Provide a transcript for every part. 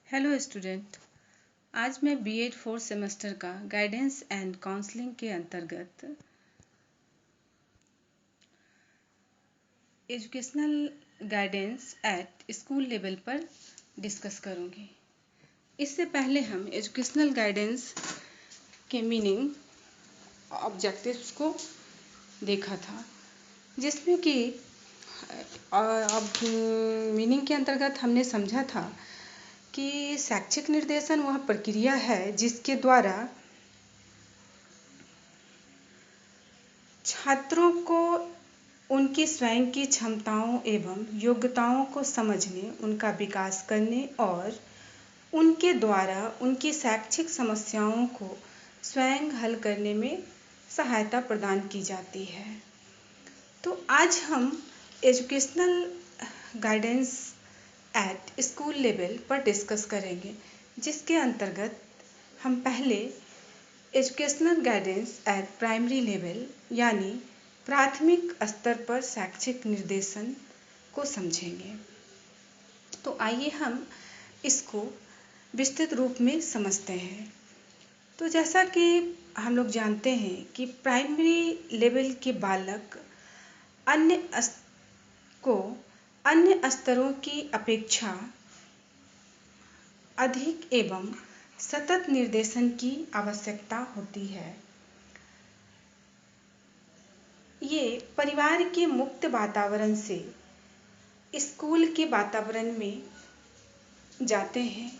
Hello student. आज मैं BEd fourth semester का गाइडेंस एंड काउंसलिंग के अंतर्गत educational guidance at school level पर डिस्कस करूंगी। इससे पहले हम एजुकेशनल गाइडेंस के मीनिंग, ऑब्जेक्टिव्स को देखा था, जिसमें कि अब मीनिंग के अंतर्गत हमने समझा था कि शैक्षिक निर्देशन वह प्रक्रिया है जिसके द्वारा छात्रों को उनकी स्वयं की क्षमताओं एवं योग्यताओं को समझने, उनका विकास करने और उनके द्वारा उनकी शैक्षिक समस्याओं को स्वयं हल करने में सहायता प्रदान की जाती है। तो आज हम educational guidance at school level पर डिस्कस करेंगे, जिसके अंतर्गत हम पहले educational guidance eight primary level यानी प्राथमिक स्तर पर शैक्षिक निर्देशन को समझेंगे। तो आइए हम इसको विस्तृत रूप में समझते हैं। तो जैसा कि हम लोग जानते हैं कि प्राइमरी लेवल के बालक अन्य स्तरों की अपेक्षा अधिक एवं सतत निर्देशन की आवश्यकता होती है। ये परिवार के मुक्त वातावरण से स्कूल के वातावरण में जाते हैं।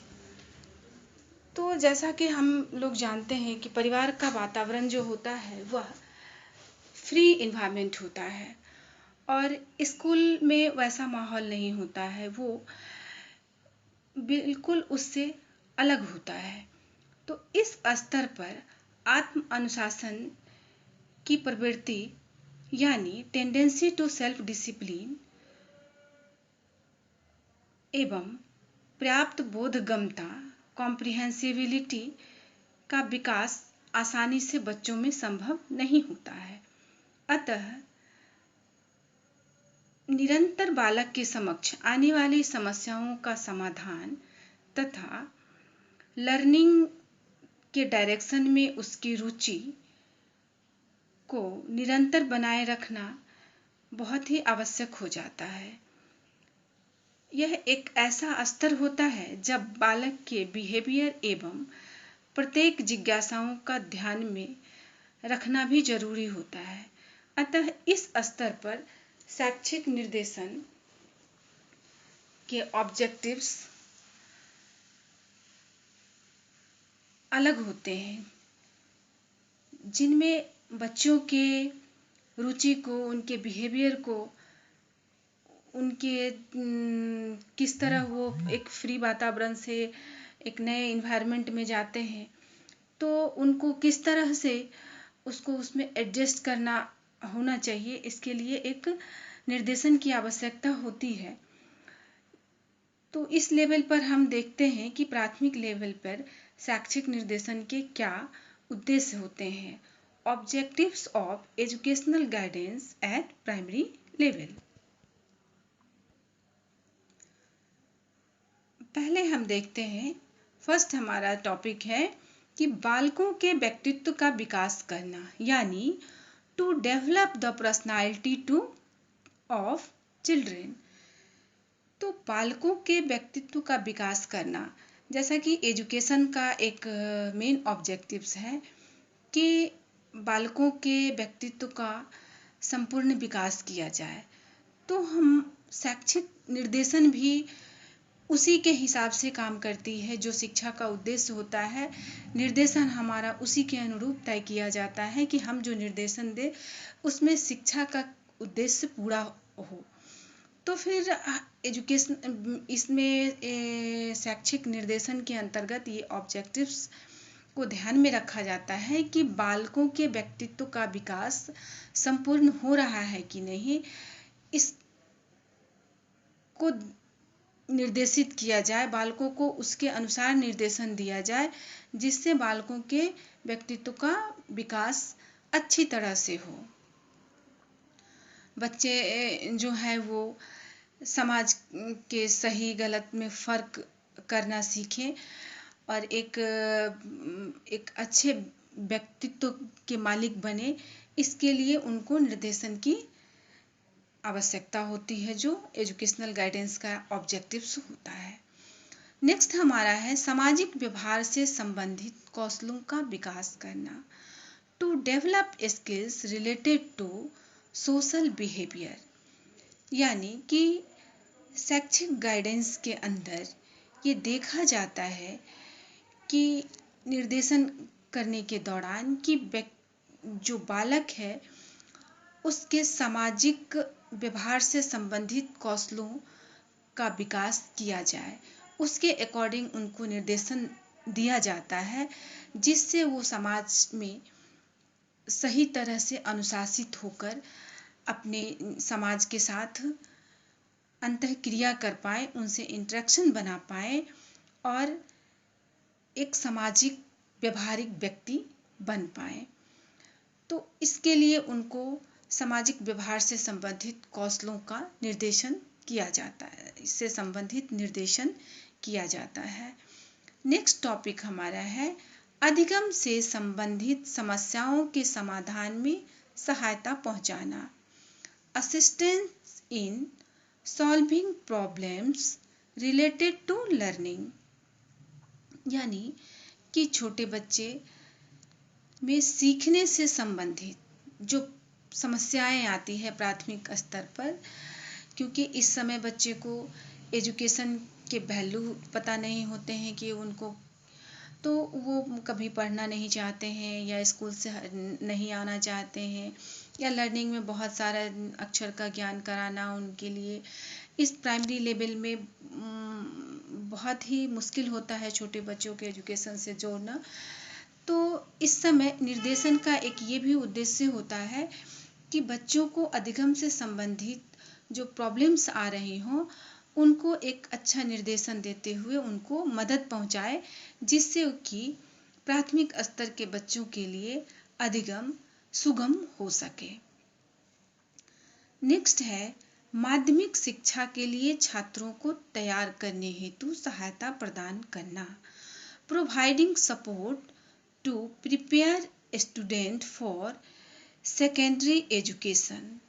तो जैसा कि हम लोग जानते हैं कि परिवार का वातावरण जो होता है वह फ्री एनवायरनमेंट होता है और स्कूल में वैसा माहौल नहीं होता है, वो बिल्कुल उससे अलग होता है। तो इस स्तर पर आत्म अनुशासन की प्रवृत्ति यानी टेंडेंसी टू सेल्फ डिसिप्लिन एवं पर्याप्त बोधगम्यता कॉम्प्रिहेंसिबिलिटी का विकास आसानी से बच्चों में संभव नहीं होता है। अतः निरंतर बालक के समक्ष आने वाली समस्याओं का समाधान तथा लर्निंग के डायरेक्शन में उसकी रुचि को निरंतर बनाए रखना बहुत ही आवश्यक हो जाता है। यह एक ऐसा स्तर होता है जब बालक के बिहेवियर एवं प्रत्येक जिज्ञासाओं का ध्यान में रखना भी जरूरी होता है। अतः इस स्तर पर शैक्षिक निर्देशन के ऑब्जेक्टिव्स अलग होते हैं, जिनमें बच्चों के रुचि को, उनके बिहेवियर को, उनके किस तरह वो एक फ्री वातावरण से एक नए इन्वायरमेंट में जाते हैं, तो उनको किस तरह से उसको उसमें एडजस्ट करना होना चाहिए, इसके लिए एक निर्देशन की आवश्यकता होती है। तो इस लेवल पर हम देखते हैं कि प्राथमिक लेवल पर शैक्षिक निर्देशन के क्या उद्देश्य होते हैं। Objectives of educational guidance eight primary level. पहले हम देखते हैं, फर्स्ट हमारा टॉपिक है कि बालकों के व्यक्तित्व का विकास करना यानी to develop the personality to of children. तो बालकों के व्यक्तित्व का विकास करना, जैसा कि एजुकेशन का एक मेन ऑब्जेक्टिव्स है कि बालकों के व्यक्तित्व का संपूर्ण विकास किया जाए। तो हम शैक्षिक निर्देशन भी उसी के हिसाब से काम करती है। जो शिक्षा का उद्देश्य होता है, निर्देशन हमारा उसी के अनुरूप तय किया जाता है कि हम जो निर्देशन दें उसमें शिक्षा का उद्देश्य पूरा हो। तो फिर एजुकेशन इसमें शैक्षिक निर्देशन के अंतर्गत ये ऑब्जेक्टिव्स को ध्यान में रखा जाता है कि बालकों के व्यक्तित्व का विकास संपूर्ण हो रहा है कि नहीं, इसको निर्देशित किया जाए, बालकों को उसके अनुसार निर्देशन दिया जाए, जिससे बालकों के व्यक्तित्व का विकास अच्छी तरह से हो। बच्चे जो है वो समाज के सही गलत में फ़र्क करना सीखें और एक अच्छे व्यक्तित्व के मालिक बने। इसके लिए उनको निर्देशन की आवश्यकता होती है, जो एजुकेशनल गाइडेंस का ऑब्जेक्टिव्स होता है। नेक्स्ट हमारा है सामाजिक व्यवहार से संबंधित कौशलों का विकास करना। To develop skills related to social behaviour, यानी कि शैक्षिक गाइडेंस के अंदर ये देखा जाता है कि निर्देशन करने के दौरान कि जो बालक है उसके सामाजिक व्यवहार से संबंधित कौशलों का विकास किया जाए। उसके अकॉर्डिंग उनको निर्देशन दिया जाता है, जिससे वो समाज में सही तरह से अनुशासित होकर अपने समाज के साथ अंतःक्रिया कर पाए, उनसे इंटरेक्शन बना पाए और एक सामाजिक व्यवहारिक व्यक्ति बन पाए। तो इसके लिए उनको सामाजिक व्यवहार से संबंधित कौशलों का निर्देशन किया जाता है, इससे संबंधित निर्देशन किया जाता है। नेक्स्ट टॉपिक हमारा है अधिगम से संबंधित समस्याओं के समाधान में सहायता पहुंचाना। Assistance in solving problems related to learning, यानी कि छोटे बच्चे में सीखने से संबंधित जो समस्याएं आती है प्राथमिक स्तर पर, क्योंकि इस समय बच्चे को एजुकेशन के वैल्यू पता नहीं होते हैं कि उनको, तो वो कभी पढ़ना नहीं चाहते हैं या स्कूल से नहीं आना चाहते हैं, या लर्निंग में बहुत सारा अक्षर का ज्ञान कराना उनके लिए इस प्राइमरी लेवल में बहुत ही मुश्किल होता है छोटे बच्चों के एजुकेशन से जोड़ना। तो इस समय निर्देशन का एक ये भी उद्देश्य होता है कि बच्चों को अधिगम से संबंधित जो प्रॉब्लम्स आ रही हों उनको एक अच्छा निर्देशन देते हुए उनको मदद पहुंचाए, जिससे कि प्राथमिक स्तर के बच्चों के लिए अधिगम सुगम हो सके। नेक्स्ट है माध्यमिक शिक्षा के लिए छात्रों को तैयार करने हेतु सहायता प्रदान करना। Providing support to prepare student for secondary education.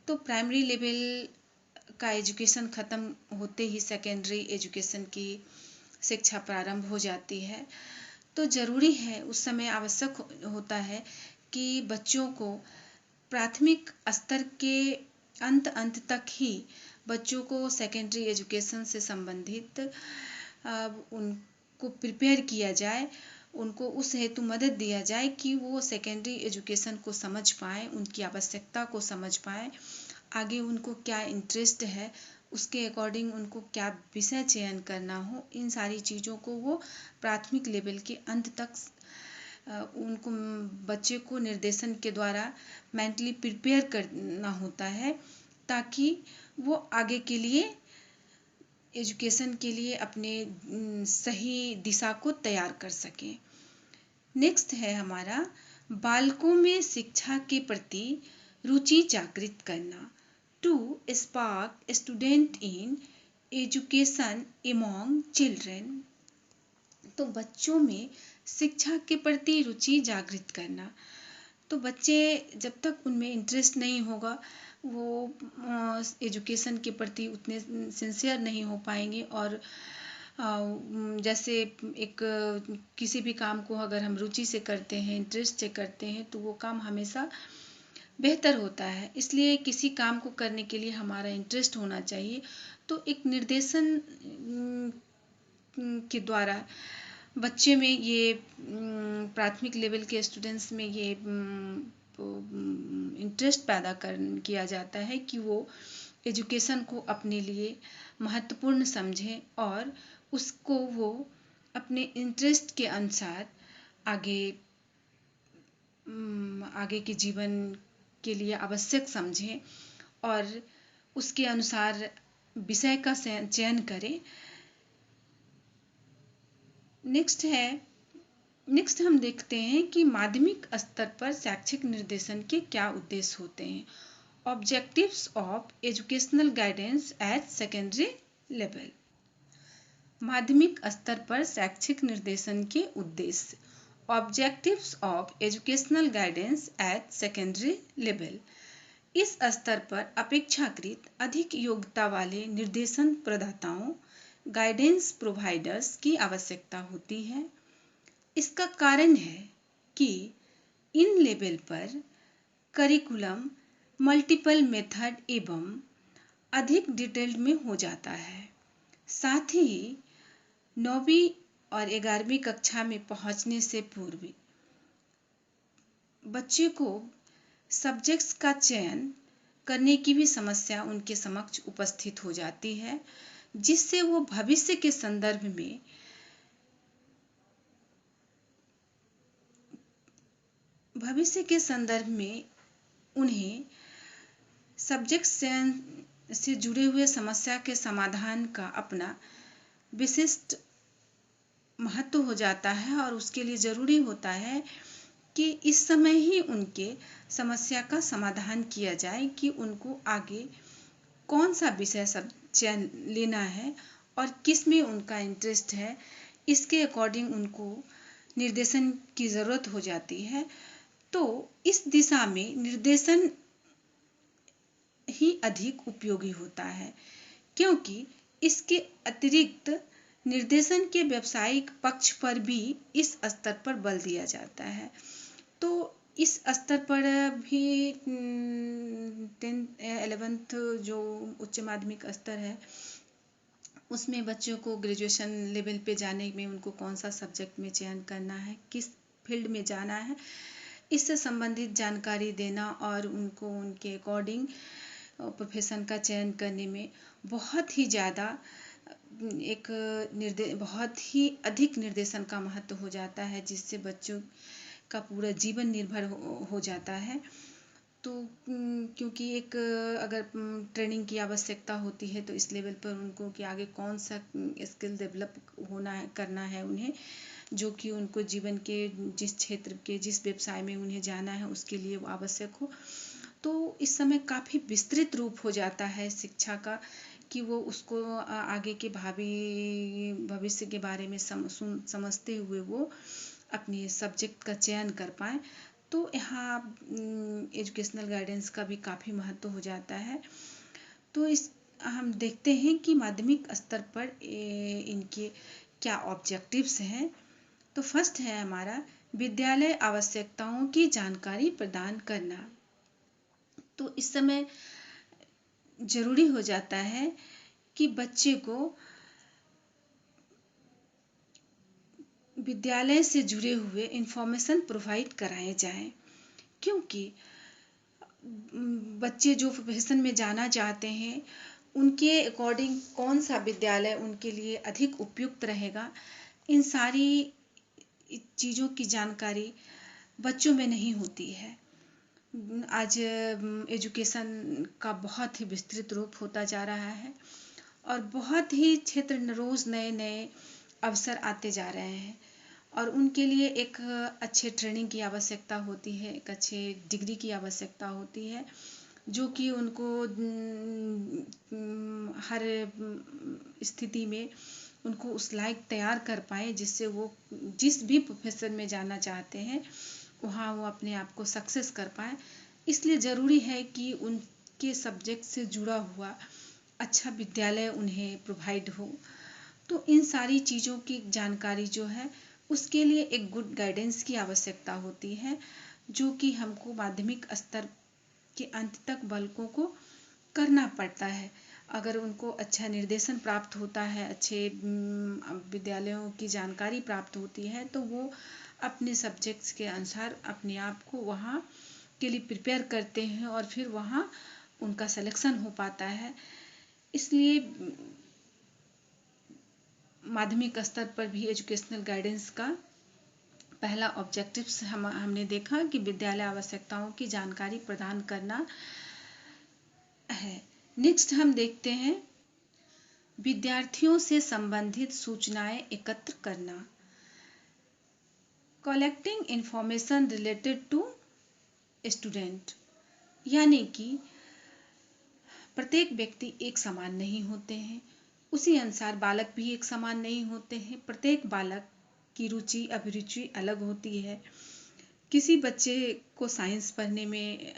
तो प्राइमरी लेवल का एजुकेशन ख़त्म होते ही सेकेंडरी एजुकेशन की शिक्षा प्रारंभ हो जाती है। तो ज़रूरी है, उस समय आवश्यक होता है कि बच्चों को प्राथमिक स्तर के अंत तक ही बच्चों को सेकेंडरी एजुकेशन से संबंधित उनको प्रिपेयर किया जाए, उनको उस हेतु मदद दिया जाए कि वो सेकेंडरी एजुकेशन को समझ पाएँ, उनकी आवश्यकता को समझ पाएँ, आगे उनको क्या इंटरेस्ट है, उसके अकॉर्डिंग उनको क्या विषय चयन करना हो, इन सारी चीज़ों को वो प्राथमिक लेवल के अंत तक उनको बच्चे को निर्देशन के द्वारा मेंटली प्रिपेयर करना होता है, ताकि वो आगे के लिए एजुकेशन के लिए अपने सही दिशा को तैयार कर सकें। नेक्स्ट है हमारा बालकों में शिक्षा के प्रति रुचि जागृत करना। To spark student in education among children. तो बच्चों में शिक्षा के प्रति रुचि जागृत करना। तो बच्चे जब तक उनमें इंटरेस्ट नहीं होगा वो एजुकेशन के प्रति उतने सिंसियर नहीं हो पाएंगे, और जैसे एक किसी भी काम को अगर हम रुचि से करते हैं, इंटरेस्ट से करते हैं, तो वो काम हमेशा बेहतर होता है। इसलिए किसी काम को करने के लिए हमारा इंटरेस्ट होना चाहिए। तो एक निर्देशन के द्वारा बच्चे में ये प्राथमिक लेवल के स्टूडेंट्स में ये इंटरेस्ट पैदा किया जाता है कि वो एजुकेशन को अपने लिए महत्वपूर्ण समझें और उसको वो अपने इंटरेस्ट के अनुसार आगे के जीवन के लिए आवश्यक समझें और उसके अनुसार विषय का चयन करें। नेक्स्ट हम देखते हैं कि माध्यमिक स्तर पर शैक्षिक निर्देशन के क्या उद्देश्य होते हैं। Objectives of educational guidance at secondary level. माध्यमिक स्तर पर शैक्षिक निर्देशन के उद्देश्य। Objectives of educational guidance at secondary level. इस स्तर पर अपेक्षाकृत अधिक योग्यता वाले निर्देशन प्रदाताओं गाइडेंस प्रोवाइडर्स की आवश्यकता होती है। इसका कारण है कि इन लेवल पर करिकुलम मल्टीपल मेथड एवं अधिक डिटेल्ड में हो जाता है। साथ ही 9वीं और 11वीं कक्षा में पहुंचने से पूर्व बच्चे को सब्जेक्ट्स का चयन करने की भी समस्या उनके समक्ष उपस्थित हो जाती है, जिससे वो भविष्य के संदर्भ में उन्हें सब्जेक्ट चयन से जुड़े हुए समस्या के समाधान का अपना विशिष्ट महत्व हो जाता है और उसके लिए ज़रूरी होता है कि इस समय ही उनके समस्या का समाधान किया जाए कि उनको आगे कौन सा विषय सब चयन लेना है और किस में उनका इंटरेस्ट है। इसके अकॉर्डिंग उनको निर्देशन की ज़रूरत हो जाती है। तो इस दिशा में निर्देशन ही अधिक उपयोगी होता है, क्योंकि इसके अतिरिक्त निर्देशन के व्यावसायिक पक्ष पर भी इस स्तर पर बल दिया जाता है। तो इस स्तर पर भी 10th 11th जो उच्च माध्यमिक स्तर है उसमें बच्चों को ग्रेजुएशन लेवल पे जाने में उनको कौन सा सब्जेक्ट में चयन करना है, किस फील्ड में जाना है, इससे संबंधित जानकारी देना और उनको उनके अकॉर्डिंग प्रोफेशन का चयन करने में बहुत ही ज़्यादा बहुत ही अधिक निर्देशन का महत्व हो जाता है, जिससे बच्चों का पूरा जीवन निर्भर हो जाता है। तो क्योंकि एक अगर ट्रेनिंग की आवश्यकता होती है तो इस लेवल पर उनको कि आगे कौन सा स्किल डेवलप करना है उन्हें, जो कि उनको जीवन के जिस क्षेत्र के जिस व्यवसाय में उन्हें जाना है उसके लिए वो आवश्यक हो। तो इस समय काफ़ी विस्तृत रूप हो जाता है शिक्षा का कि वो उसको आगे के भविष्य के बारे में समझते हुए वो अपने सब्जेक्ट का चयन कर पाएँ। तो यहाँ एजुकेशनल गाइडेंस का भी काफ़ी महत्व हो जाता है। तो हम देखते हैं कि माध्यमिक स्तर पर इनके क्या ऑब्जेक्टिव्स हैं। तो फर्स्ट है हमारा विद्यालय आवश्यकताओं की जानकारी प्रदान करना। तो इस समय ज़रूरी हो जाता है कि बच्चे को विद्यालय से जुड़े हुए इंफॉर्मेशन प्रोवाइड कराए जाएं, क्योंकि बच्चे जो प्रोफेशन में जाना चाहते हैं उनके अकॉर्डिंग कौन सा विद्यालय उनके लिए अधिक उपयुक्त रहेगा, इन सारी चीज़ों की जानकारी बच्चों में नहीं होती है। आज एजुकेशन का बहुत ही विस्तृत रूप होता जा रहा है और बहुत ही क्षेत्र रोज़ नए नए अवसर आते जा रहे हैं और उनके लिए एक अच्छे ट्रेनिंग की आवश्यकता होती है, एक अच्छे डिग्री की आवश्यकता होती है, जो कि उनको हर स्थिति में उनको उस लायक तैयार कर पाए जिससे वो जिस भी प्रोफेशन में जाना चाहते हैं वहाँ वो अपने आप को सक्सेस कर पाए। इसलिए ज़रूरी है कि उनके सब्जेक्ट से जुड़ा हुआ अच्छा विद्यालय उन्हें प्रोवाइड हो। तो इन सारी चीज़ों की जानकारी जो है उसके लिए एक गुड गाइडेंस की आवश्यकता होती है, जो कि हमको माध्यमिक स्तर के अंत तक बालकों को करना पड़ता है। अगर उनको अच्छा निर्देशन प्राप्त होता है, अच्छे विद्यालयों की जानकारी प्राप्त होती है, तो वो अपने सब्जेक्ट्स के अनुसार अपने आप को वहाँ के लिए प्रिपेयर करते हैं और फिर वहाँ उनका सिलेक्शन हो पाता है। इसलिए माध्यमिक स्तर पर भी एजुकेशनल गाइडेंस का पहला ऑब्जेक्टिव्स हमने देखा कि विद्यालय आवश्यकताओं की जानकारी प्रदान करना है। नेक्स्ट हम देखते हैं विद्यार्थियों से संबंधित सूचनाएं एकत्र करना। Collecting information related to student, यानी कि प्रत्येक व्यक्ति एक समान नहीं होते हैं। उसी अनुसार बालक भी एक समान नहीं होते हैं। प्रत्येक बालक की रुचि अभिरुचि अलग होती है। किसी बच्चे को साइंस पढ़ने में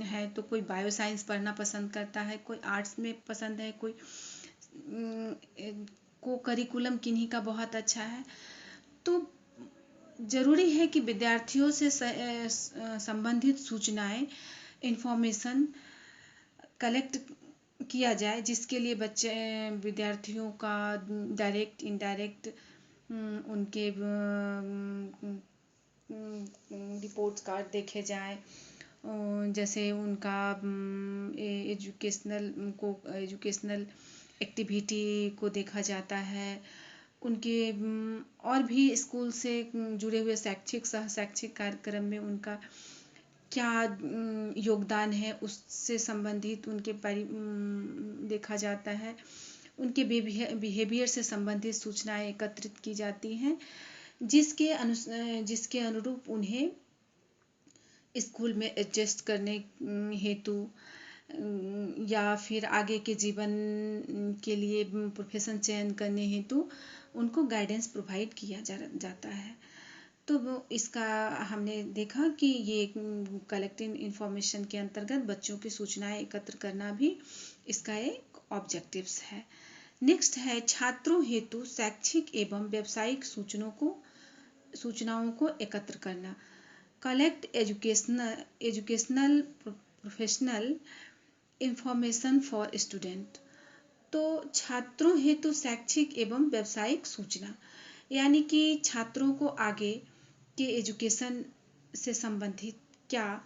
है तो कोई बायो साइंस पढ़ना पसंद करता है, कोई आर्ट्स में पसंद है, कोई को करिकुलम किन्हीं का बहुत अच्छा है। तो ज़रूरी है कि विद्यार्थियों से संबंधित सूचनाएं, इंफॉर्मेशन कलेक्ट किया जाए, जिसके लिए बच्चे विद्यार्थियों का डायरेक्ट इनडायरेक्ट उनके रिपोर्ट कार्ड देखे जाए, जैसे उनका एजुकेशनल एक्टिविटी को देखा जाता है, उनके और भी स्कूल से जुड़े हुए शैक्षिक सह शैक्षिक कार्यक्रम में उनका क्या योगदान है उससे संबंधित उनके देखा जाता है। उनके बिहेवियर से संबंधित सूचनाएं एकत्रित की जाती हैं, जिसके अनुरूप उन्हें स्कूल में एडजस्ट करने हेतु या फिर आगे के जीवन के लिए प्रोफेशन चयन करने हेतु उनको गाइडेंस प्रोवाइड किया जाता है। तो इसका हमने देखा कि ये कलेक्टिंग इंफॉर्मेशन के अंतर्गत बच्चों की सूचनाएं एकत्र करना भी इसका एक ऑब्जेक्टिव्स है। नेक्स्ट है छात्रों हेतु शैक्षिक एवं व्यावसायिक सूचनाओं को एकत्र करना। Collect educational professional information for student. तो छात्रों हेतु शैक्षिक एवं व्यावसायिक सूचना, यानी कि छात्रों को आगे के एजुकेशन से संबंधित क्या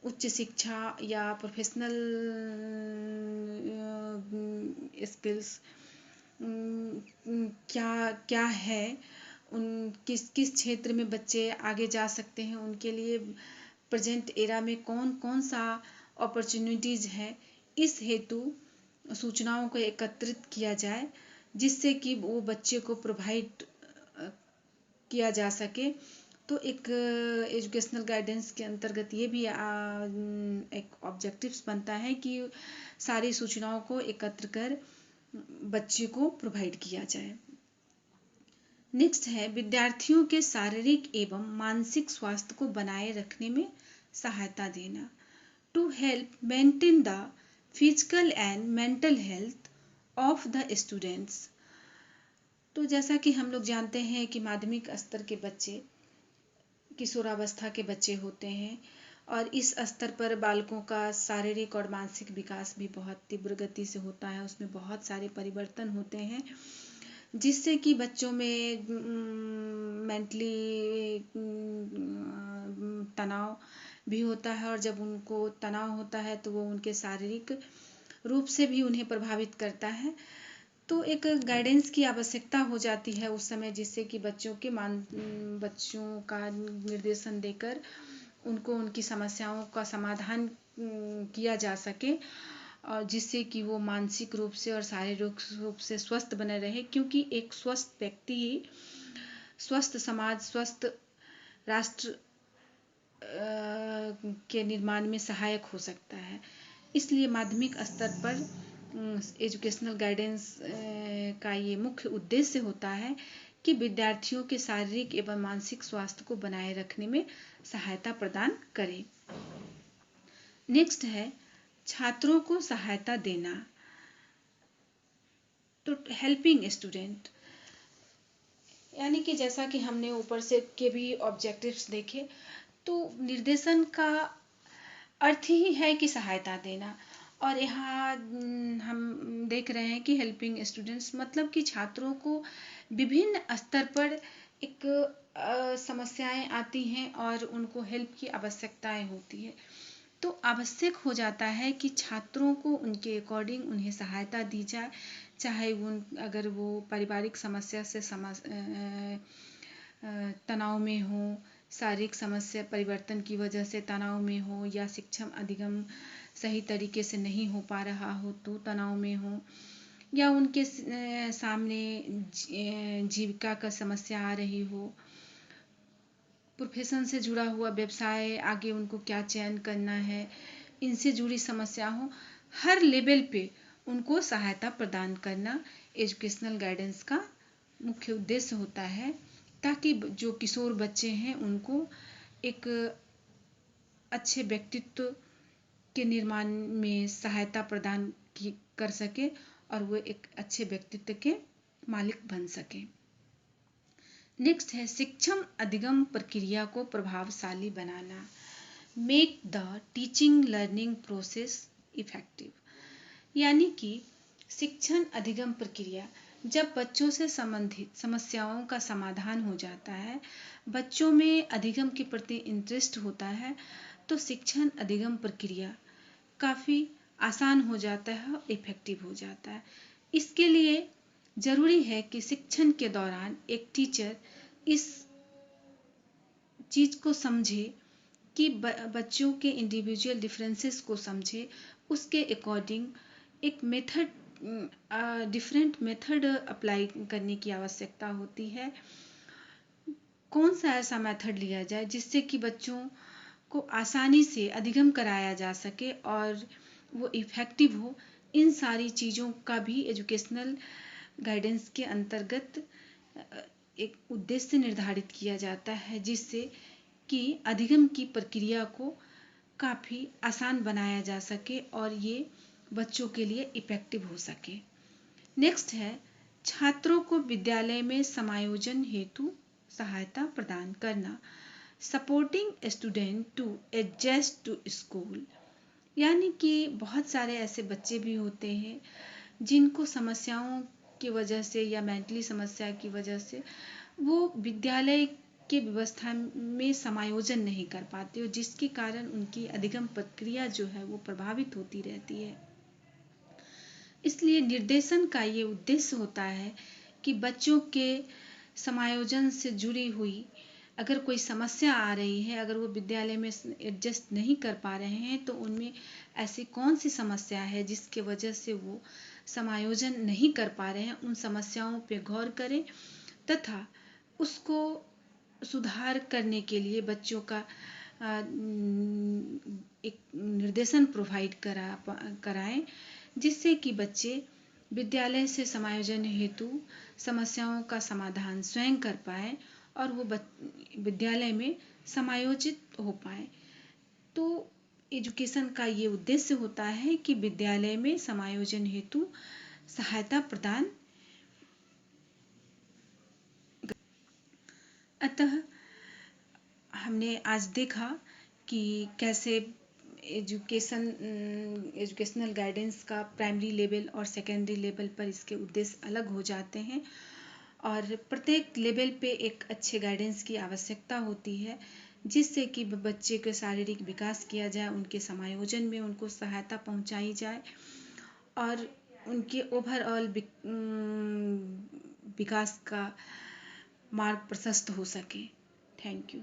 उच्च शिक्षा या प्रोफेशनल स्किल्स क्या है, उन किस क्षेत्र में बच्चे आगे जा सकते हैं, उनके लिए प्रेजेंट एरा में कौन कौन सा अपॉर्चुनिटीज़ है, इस हेतु सूचनाओं को एकत्रित किया जाए, जिससे कि वो बच्चे को प्रोवाइड किया जा सके। तो एक एजुकेशनल गाइडेंस के अंतर्गत ये भी एक ऑब्जेक्टिव्स बनता है कि सारी सूचनाओं को एकत्र कर बच्चे को प्रोवाइड किया जाए। नेक्स्ट है विद्यार्थियों के शारीरिक एवं मानसिक स्वास्थ्य को बनाए रखने में सहायता देना। To help maintain the physical and mental health of the students. तो जैसा कि हम लोग जानते हैं कि माध्यमिक स्तर के बच्चे किशोरावस्था के बच्चे होते हैं और इस स्तर पर बालकों का शारीरिक और मानसिक विकास भी बहुत तीव्र गति से होता है। उसमें बहुत सारे परिवर्तन होते हैं, जिससे कि बच्चों में मेंटली तनाव भी होता है, और जब उनको तनाव होता है तो वो उनके शारीरिक रूप से भी उन्हें प्रभावित करता है। तो एक गाइडेंस की आवश्यकता हो जाती है उस समय, जिससे कि बच्चों का निर्देशन देकर उनको उनकी समस्याओं का समाधान किया जा सके, और जिससे कि वो मानसिक रूप से और शारीरिक रूप से स्वस्थ बने रहे। क्योंकि एक स्वस्थ व्यक्ति ही स्वस्थ समाज, स्वस्थ राष्ट्र के निर्माण में सहायक हो सकता है। इसलिए माध्यमिक स्तर पर एजुकेशनल गाइडेंस का ये मुख्य उद्देश्य होता है कि विद्यार्थियों के शारीरिक एवं मानसिक स्वास्थ्य को बनाए रखने में सहायता प्रदान करें। नेक्स्ट है छात्रों को सहायता देना। तो हेल्पिंग स्टूडेंट, यानी कि जैसा कि हमने ऊपर से के भी ऑब्जेक्टिव्स देखे, तो निर्देशन का अर्थ ही है कि सहायता देना। और यहाँ हम देख रहे हैं कि हेल्पिंग स्टूडेंट्स मतलब कि छात्रों को विभिन्न स्तर पर एक समस्याएं आती हैं और उनको हेल्प की आवश्यकताएं होती है। तो आवश्यक हो जाता है कि छात्रों को उनके अकॉर्डिंग उन्हें सहायता दी जाए, चाहे अगर वो पारिवारिक समस्या से तनाव में हो, शारीरिक समस्या परिवर्तन की वजह से तनाव में हो, या शिक्षा अधिगम सही तरीके से नहीं हो पा रहा हो तो तनाव में हो, या उनके सामने जीविका का समस्या आ रही हो, प्रोफेशन से जुड़ा हुआ व्यवसाय आगे उनको क्या चयन करना है, इनसे जुड़ी समस्या हो, हर लेवल पे उनको सहायता प्रदान करना एजुकेशनल गाइडेंस का मुख्य उद्देश्य होता है, ताकि जो किशोर बच्चे हैं उनको एक अच्छे व्यक्तित्व के निर्माण में सहायता प्रदान कर सके और वो एक अच्छे व्यक्तित्व के मालिक बन सके। नेक्स्ट है शिक्षण अधिगम प्रक्रिया को प्रभावशाली बनाना, make the teaching learning process effective. यानी कि शिक्षण अधिगम प्रक्रिया, जब बच्चों से संबंधित समस्याओं का समाधान हो जाता है, बच्चों में अधिगम के प्रति इंटरेस्ट होता है, तो शिक्षण अधिगम प्रक्रिया काफ़ी आसान हो जाता है और इफेक्टिव हो जाता है। इसके लिए ज़रूरी है कि शिक्षण के दौरान एक टीचर इस चीज़ को समझे कि बच्चों के इंडिविजुअल डिफरेंसेस को समझे, उसके अकॉर्डिंग एक डिफरेंट मेथड अप्लाई करने की आवश्यकता होती है। कौन सा ऐसा मेथड लिया जाए जिससे कि बच्चों को आसानी से अधिगम कराया जा सके और वो इफ़ेक्टिव हो, इन सारी चीज़ों का भी एजुकेशनल गाइडेंस के अंतर्गत एक उद्देश्य निर्धारित किया जाता है, जिससे कि अधिगम की प्रक्रिया को काफ़ी आसान बनाया जा सके और ये बच्चों के लिए इफ़ेक्टिव हो सके। नेक्स्ट है छात्रों को विद्यालय में समायोजन हेतु सहायता प्रदान करना, supporting student to adjust to school. यानी कि बहुत सारे ऐसे बच्चे भी होते हैं जिनको समस्याओं की वजह से या मेंटली समस्या की वजह से वो विद्यालय के व्यवस्था में समायोजन नहीं कर पाते, और जिसके कारण उनकी अधिगम प्रक्रिया जो है वो प्रभावित होती रहती है। इसलिए निर्देशन का ये उद्देश्य होता है कि बच्चों के समायोजन से जुड़ी हुई अगर कोई समस्या आ रही है, अगर वो विद्यालय में एडजस्ट नहीं कर पा रहे हैं, तो उनमें ऐसी कौन सी समस्या है जिसके वजह से वो समायोजन नहीं कर पा रहे हैं, उन समस्याओं पे गौर करें तथा उसको सुधार करने के लिए बच्चों का एक निर्देशन प्रोवाइड कराएं, जिससे कि बच्चे विद्यालय से समायोजन हेतु समस्याओं का समाधान स्वयं कर पाएं और वो विद्यालय में समायोजित हो पाएं। तो एजुकेशन का ये उद्देश्य होता है कि विद्यालय में समायोजन हेतु सहायता प्रदान। अतः हमने आज देखा कि कैसे एजुकेशनल गाइडेंस का प्राइमरी लेवल और सेकेंडरी लेवल पर इसके उद्देश्य अलग हो जाते हैं और प्रत्येक लेवल पे एक अच्छे गाइडेंस की आवश्यकता होती है, जिससे कि बच्चे के शारीरिक विकास किया जाए, उनके समायोजन में उनको सहायता पहुंचाई जाए और उनके ओवरऑल विकास का मार्ग प्रशस्त हो सके। Thank you.